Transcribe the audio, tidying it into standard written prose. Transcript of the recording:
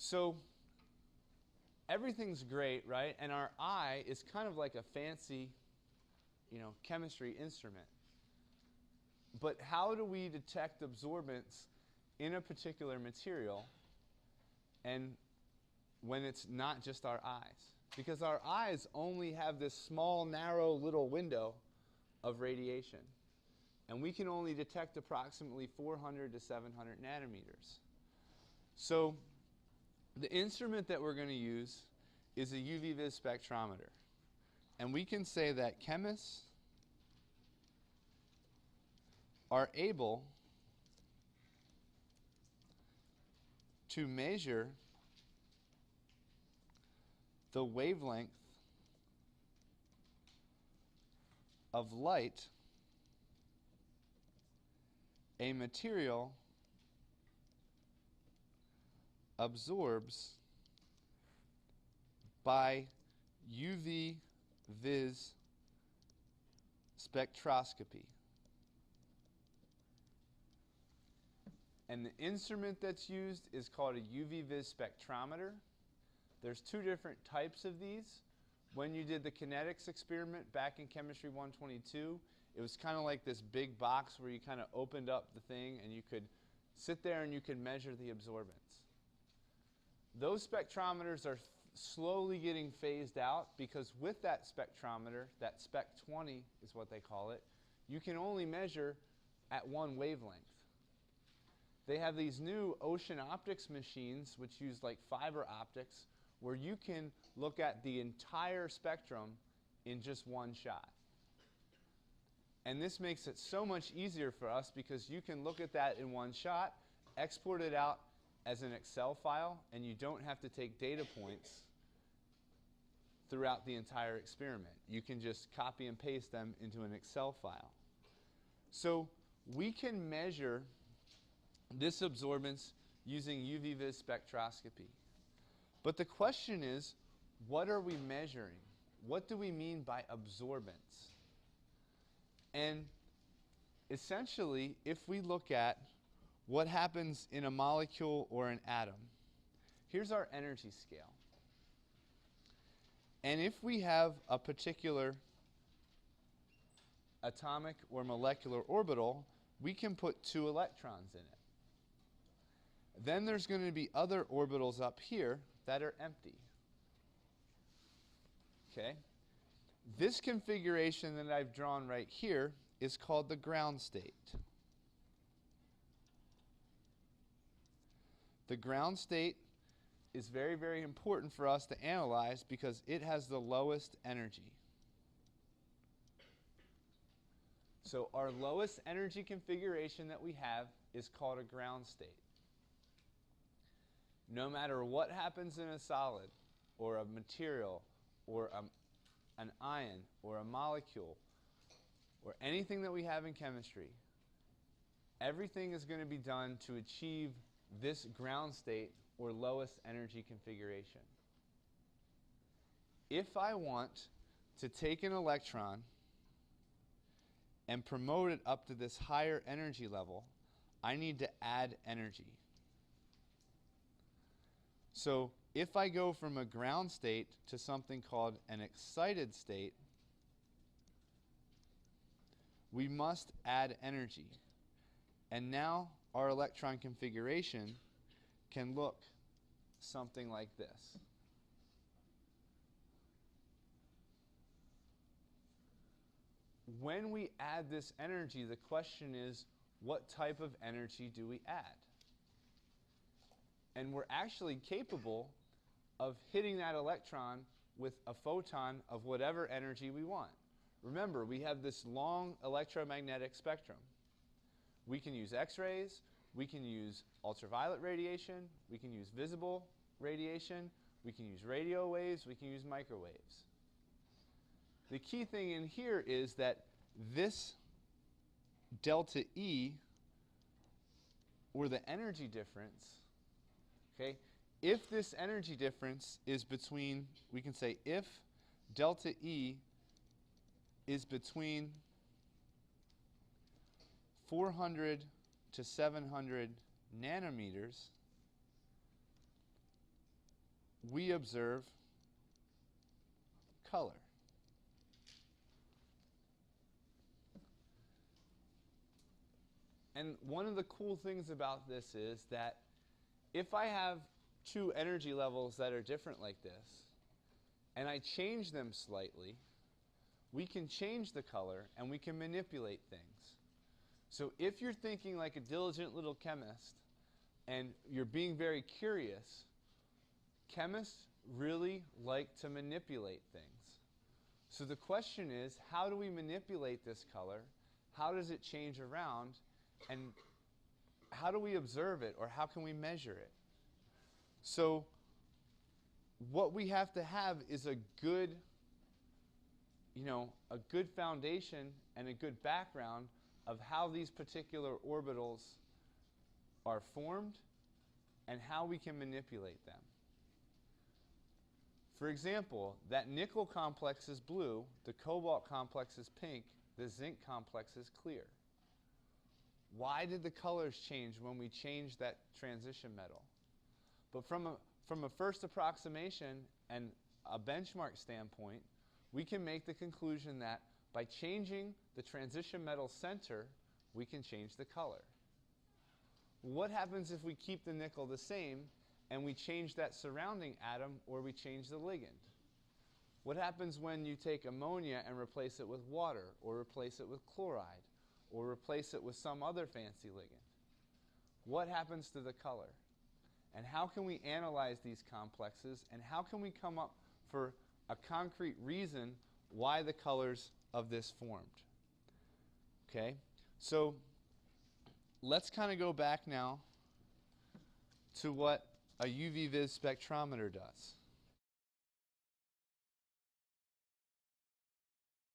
So everything's great, right? And our eye is kind of like a fancy, chemistry instrument. But how do we detect absorbance in a particular material and when it's not just our eyes? Because our eyes only have this small, narrow little window of radiation. And we can only detect approximately 400 to 700 nanometers. So the instrument that we're going to use is a UV Vis Spectrometer. And we can say that chemists are able to measure the wavelength of light a material absorbs by UV Vis spectroscopy. And the instrument that's used is called a UV Vis spectrometer. There's two different types of these. When you did the kinetics experiment back in Chemistry 122, it was kind of like this big box where you kind of opened up the thing and you could sit there and you could measure the absorbance. Those spectrometers are slowly getting phased out because with that spectrometer, that Spec 20 is what they call it, you can only measure at one wavelength. They have these new ocean optics machines which use like fiber optics where you can look at the entire spectrum in just one shot. And this makes it so much easier for us because you can look at that in one shot, export it out as an Excel file, and you don't have to take data points throughout the entire experiment. You can just copy and paste them into an Excel file. So we can measure this absorbance using UV Vis spectroscopy. But the question is, what are we measuring? What do we mean by absorbance? And essentially, if we look at what happens in a molecule or an atom, here's our energy scale. And if we have a particular atomic or molecular orbital, we can put 2 electrons in it. Then there's going to be other orbitals up here that are empty. Okay? This configuration that I've drawn right here is called the ground state. The ground state is very, very important for us to analyze because it has the lowest energy. So our lowest energy configuration that we have is called a ground state. No matter what happens in a solid or a material or an ion or a molecule or anything that we have in chemistry, everything is going to be done to achieve this ground state or lowest energy configuration. If I want to take an electron and promote it up to this higher energy level, I need to add energy. So if I go from a ground state to something called an excited state, we must add energy. And now our electron configuration can look something like this. When we add this energy, the question is, what type of energy do we add? And we're actually capable of hitting that electron with a photon of whatever energy we want. Remember, we have this long electromagnetic spectrum. We can use X-rays, we can use ultraviolet radiation, we can use visible radiation, we can use radio waves, we can use microwaves. The key thing in here is that this delta E, or the energy difference, okay, if this energy difference is between, we can say if delta E is between 400 to 700 nanometers, we observe color. And one of the cool things about this is that if I have two energy levels that are different like this, and I change them slightly, we can change the color and we can manipulate things. So if you're thinking like a diligent little chemist and you're being very curious, chemists really like to manipulate things. So the question is, how do we manipulate this color? How does it change around? And how do we observe it, or how can we measure it? So what we have to have is a good, a good foundation and a good background of how these particular orbitals are formed and how we can manipulate them. For example, that nickel complex is blue, the cobalt complex is pink, the zinc complex is clear. Why did the colors change when we changed that transition metal? But from a first approximation and a benchmark standpoint, we can make the conclusion that by changing the transition metal center, we can change the color. What happens if we keep the nickel the same and we change that surrounding atom, or we change the ligand? What happens when you take ammonia and replace it with water, or replace it with chloride, or replace it with some other fancy ligand? What happens to the color? And how can we analyze these complexes, and how can we come up for a concrete reason why the colors of this formed? Okay, so let's kind of go back now to what a UV Vis spectrometer does.